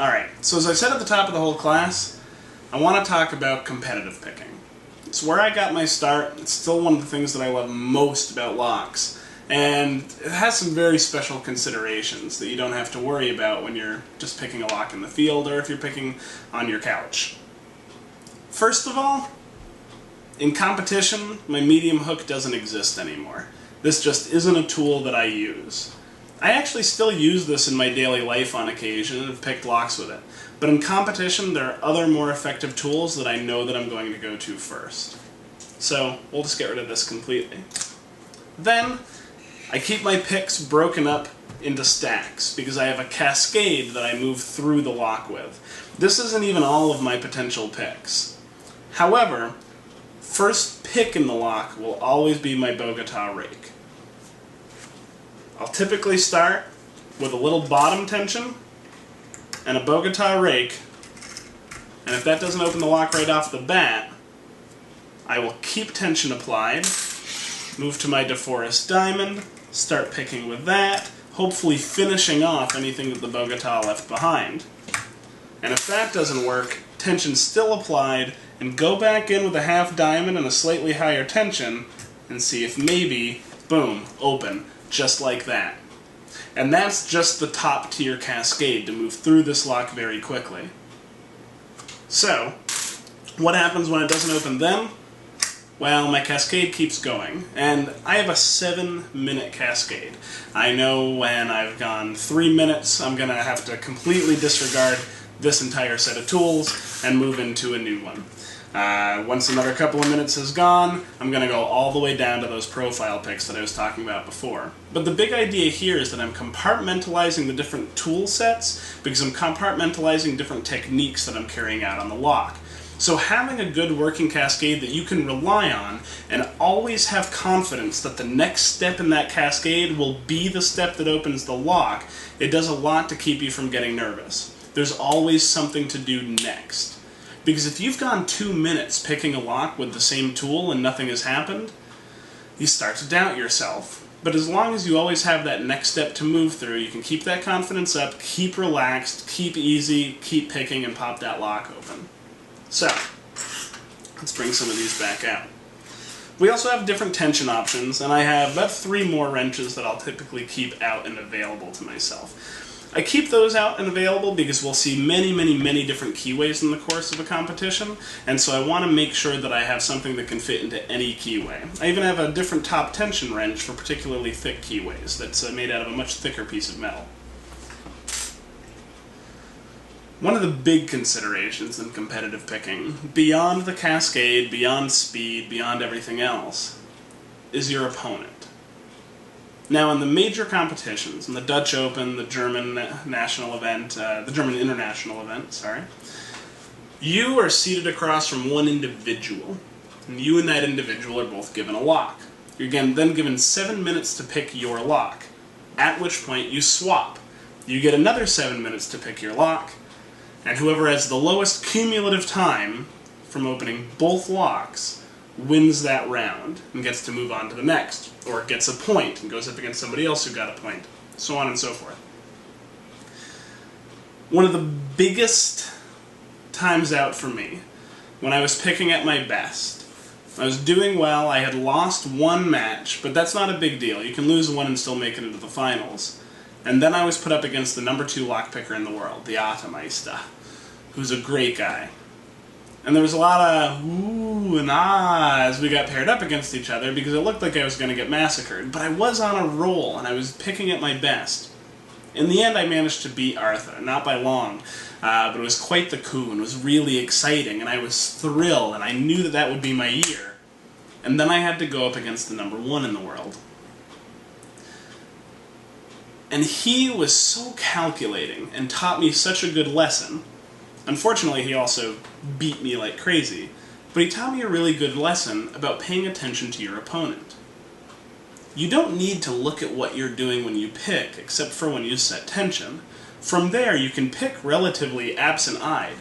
Alright, so as I said at the top of the whole class, I want to talk about competitive picking. It's where I got my start. It's still one of the things that I love most about locks. And it has some very special considerations that you don't have to worry about when you're just picking a lock in the field or if you're picking on your couch. First of all, in competition, my medium hook doesn't exist anymore. This just isn't a tool that I use. I actually still use this in my daily life on occasion and have picked locks with it. But in competition, there are other more effective tools that I know that I'm going to go to first. So we'll just get rid of this completely. Then, I keep my picks broken up into stacks because I have a cascade that I move through the lock with. This isn't even all of my potential picks. However, first pick in the lock will always be my Bogota rake. I'll typically start with a little bottom tension and a Bogota rake, and if that doesn't open the lock right off the bat, I will keep tension applied, move to my DeForest diamond, start picking with that, hopefully finishing off anything that the Bogota left behind. And if that doesn't work, tension still applied, and go back in with a half diamond and a slightly higher tension, and see if maybe, boom, open. Just like that. And that's just the top tier cascade to move through this lock very quickly. So, what happens when it doesn't open then? Well, my cascade keeps going, and I have a 7-minute cascade. I know when I've gone 3 minutes, I'm going to have to completely disregard this entire set of tools and move into a new one. Once another couple of minutes has gone, I'm going to go all the way down to those profile picks that I was talking about before. But the big idea here is that I'm compartmentalizing the different tool sets because I'm compartmentalizing different techniques that I'm carrying out on the lock. So having a good working cascade that you can rely on and always have confidence that the next step in that cascade will be the step that opens the lock, it does a lot to keep you from getting nervous. There's always something to do next. Because if you've gone 2 minutes picking a lock with the same tool and nothing has happened, you start to doubt yourself. But as long as you always have that next step to move through, you can keep that confidence up, keep relaxed, keep easy, keep picking, and pop that lock open. So, let's bring some of these back out. We also have different tension options, and I have about 3 more wrenches that I'll typically keep out and available to myself. I keep those out and available because we'll see many different keyways in the course of a competition, and so I want to make sure that I have something that can fit into any keyway. I even have a different top tension wrench for particularly thick keyways that's made out of a much thicker piece of metal. One of the big considerations in competitive picking, beyond the cascade, beyond speed, beyond everything else, is your opponent. Now, in the major competitions, in the Dutch Open, the German national event, the German international event, sorry, you are seated across from one individual, and you and that individual are both given a lock. You're then given 7 minutes to pick your lock, at which point you swap. You get another 7 minutes to pick your lock, and whoever has the lowest cumulative time from opening both locks wins that round and gets to move on to the next, or gets a point and goes up against somebody else who got a point, so on and so forth. One of the biggest times out for me, when I was picking at my best, I was doing well, I had lost 1 match, but that's not a big deal. You can lose 1 and still make it into the finals. And then I was put up against the number 2 lockpicker in the world, the Atameister, who's a great guy. And there was a lot of ooh and ah as we got paired up against each other because it looked like I was going to get massacred. But I was on a roll, and I was picking at my best. In the end, I managed to beat Arthur, not by long, but it was quite the coup, and it was really exciting, and I was thrilled, and I knew that that would be my year. And then I had to go up against the number 1 in the world. And he was so calculating and taught me such a good lesson. Unfortunately, he also beat me like crazy, but he taught me a really good lesson about paying attention to your opponent. You don't need to look at what you're doing when you pick, except for when you set tension. From there, you can pick relatively absent-eyed.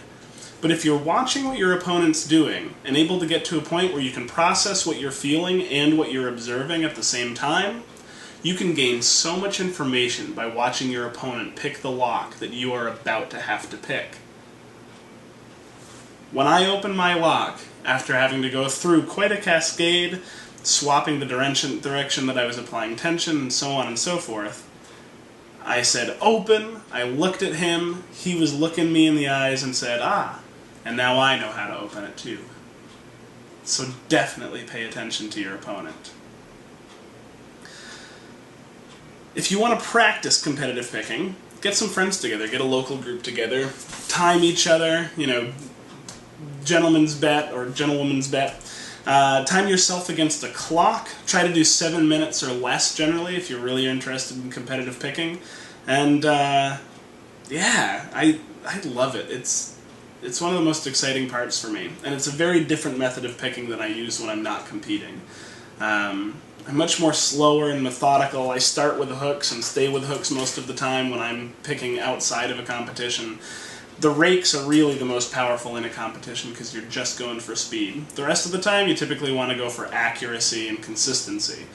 But if you're watching what your opponent's doing, and able to get to a point where you can process what you're feeling and what you're observing at the same time, You can gain so much information by watching your opponent pick the lock that you are about to have to pick. When I opened my lock, after having to go through quite a cascade, swapping the direction that I was applying tension, and so on and so forth, I said open, I looked at him, he was looking me in the eyes and said, ah, and now I know how to open it too. So definitely pay attention to your opponent. If you want to practice competitive picking, get some friends together, get a local group together, time each other, gentleman's bet or gentlewoman's bet. Time yourself against a clock. Try to do 7 minutes or less generally if you're really interested in competitive picking. And yeah, I love it. It's one of the most exciting parts for me. And it's a very different method of picking than I use when I'm not competing. I'm much more slower and methodical. I start with the hooks and stay with hooks most of the time when I'm picking outside of a competition. The rakes are really the most powerful in a competition because you're just going for speed. The rest of the time you typically want to go for accuracy and consistency.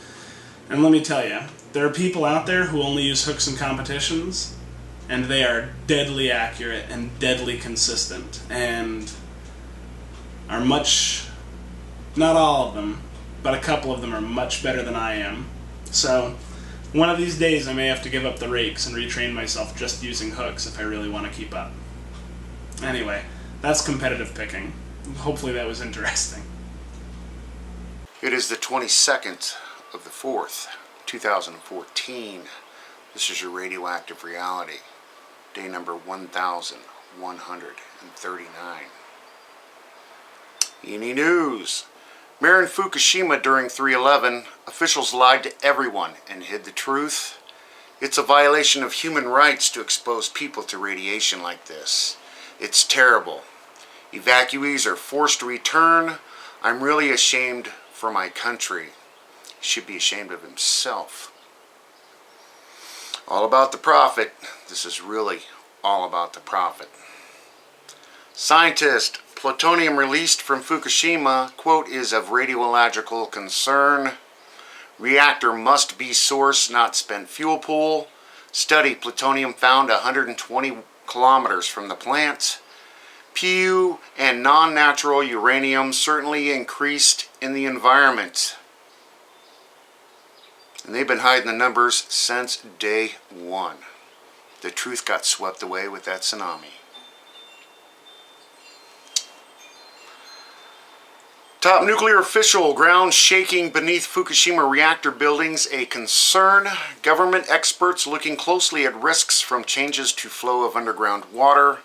And let me tell you, there are people out there who only use hooks in competitions, and they are deadly accurate and deadly consistent, and are much, not all of them, but a couple of them are much better than I am. So one of these days I may have to give up the rakes and retrain myself just using hooks if I really want to keep up. Anyway, that's competitive picking. Hopefully that was interesting. It is the 22nd of the 4th, 2014. This is your radioactive reality. Day number 1139. Any news? Mayor in Fukushima during 3/11, officials lied to everyone and hid the truth. It's a violation of human rights to expose people to radiation like this. It's terrible. Evacuees are forced to return. I'm really ashamed for my country. He should be ashamed of himself. All about the profit. This is really all about the profit. Scientist, plutonium released from Fukushima, quote, is of radiological concern. Reactor must be source, not spent fuel pool. Study, plutonium found 120 kilometers from the plant. Pu and non-natural uranium certainly increased in the environment. And they've been hiding the numbers since day one. The truth got swept away with that tsunami. Top nuclear official, ground shaking beneath Fukushima reactor buildings a concern. Government experts looking closely at risks from changes to flow of underground water.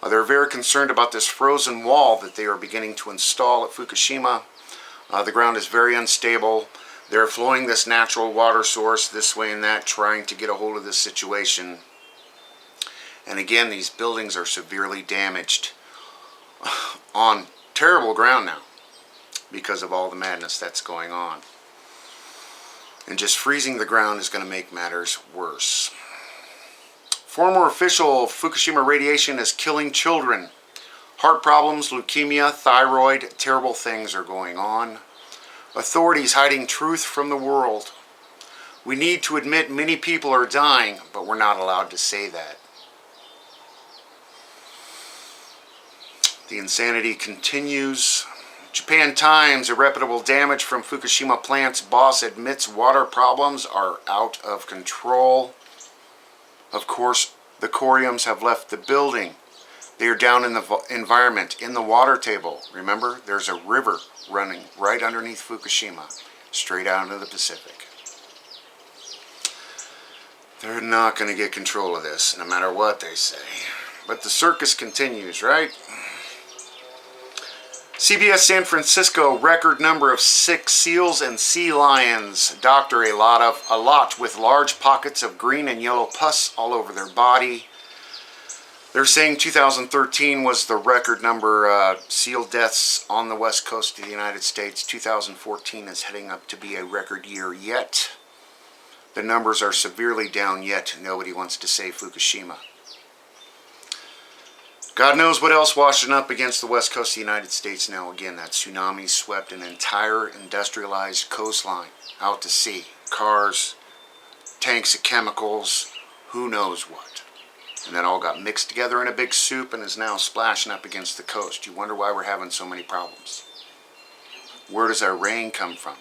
They're very concerned about this frozen wall that they are beginning to install at Fukushima. The ground is very unstable. They're flowing this natural water source this way and that, trying to get a hold of this situation. And again, these buildings are severely damaged on terrible ground now, because of all the madness that's going on. And just freezing the ground is going to make matters worse. Former official, Fukushima radiation is killing children. Heart problems, leukemia, thyroid, terrible things are going on. Authorities hiding truth from the world. We need to admit many people are dying, but we're not allowed to say that. The insanity continues. Japan Times, irreparable damage from Fukushima plant's boss admits water problems are out of control. Of course, the coriums have left the building. They are down in the environment, in the water table. Remember, there's a river running right underneath Fukushima, straight out into the Pacific. They're not going to get control of this, no matter what they say. But the circus continues, right? CBS San Francisco, record number of sick seals and sea lions. Doctor a lot with large pockets of green and yellow pus all over their body. They're saying 2013 was the record number seal deaths on the west coast of the United States. 2014 is heading up to be a record year yet. The numbers are severely down yet. Nobody wants to say Fukushima. God knows what else washing up against the west coast of the United States now. Again, that tsunami swept an entire industrialized coastline out to sea. Cars, tanks of chemicals, who knows what. And that all got mixed together in a big soup and is now splashing up against the coast. You wonder why we're having so many problems. Where does our rain come from?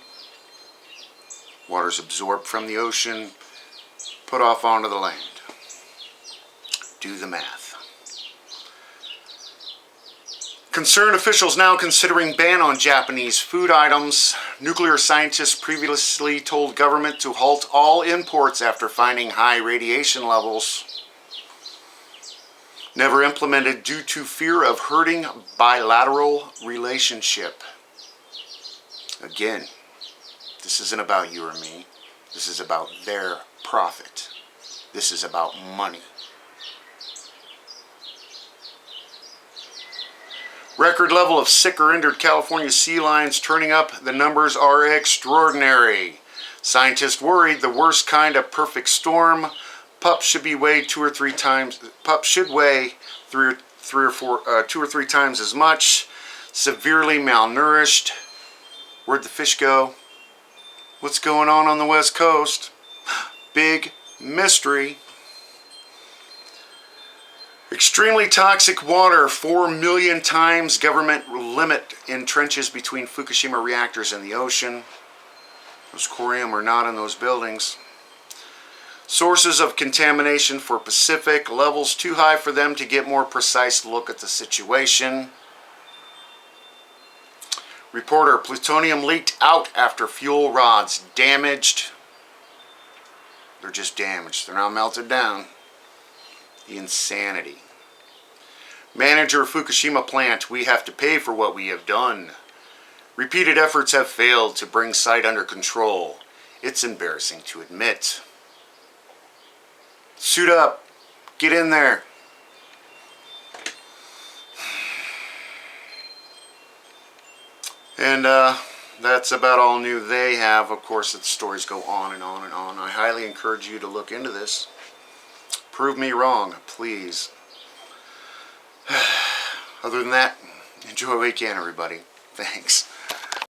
Water's absorbed from the ocean, put off onto the land. Do the math. Concerned officials now considering ban on Japanese food items. Nuclear scientists previously told government to halt all imports after finding high radiation levels. Never implemented due to fear of hurting bilateral relationship. Again, this isn't about you or me. This is about their profit. This is about money. Record level of sick or injured California sea lions turning up. The numbers are extraordinary. Scientists worried the worst kind of perfect storm. Pups should be weighed 2 or 3 times. Pups should weigh 2 or 3 times as much. Severely malnourished. Where'd the fish go? What's going on the West Coast? Big mystery. Extremely toxic water, 4 million times government limit in trenches between Fukushima reactors and the ocean. There's corium or not in those buildings. Sources of contamination for Pacific, levels too high for them to get more precise look at the situation. Reporter, plutonium leaked out after fuel rods damaged. They're just damaged. They're not melted down. The insanity. Manager of Fukushima plant, we have to pay for what we have done. Repeated efforts have failed to bring site under control. It's embarrassing to admit. Suit up. Get in there. And that's about all new they have. Of course, the stories go on and on and on. I highly encourage you to look into this. Prove me wrong, please. Other than that, enjoy the weekend, everybody. Thanks.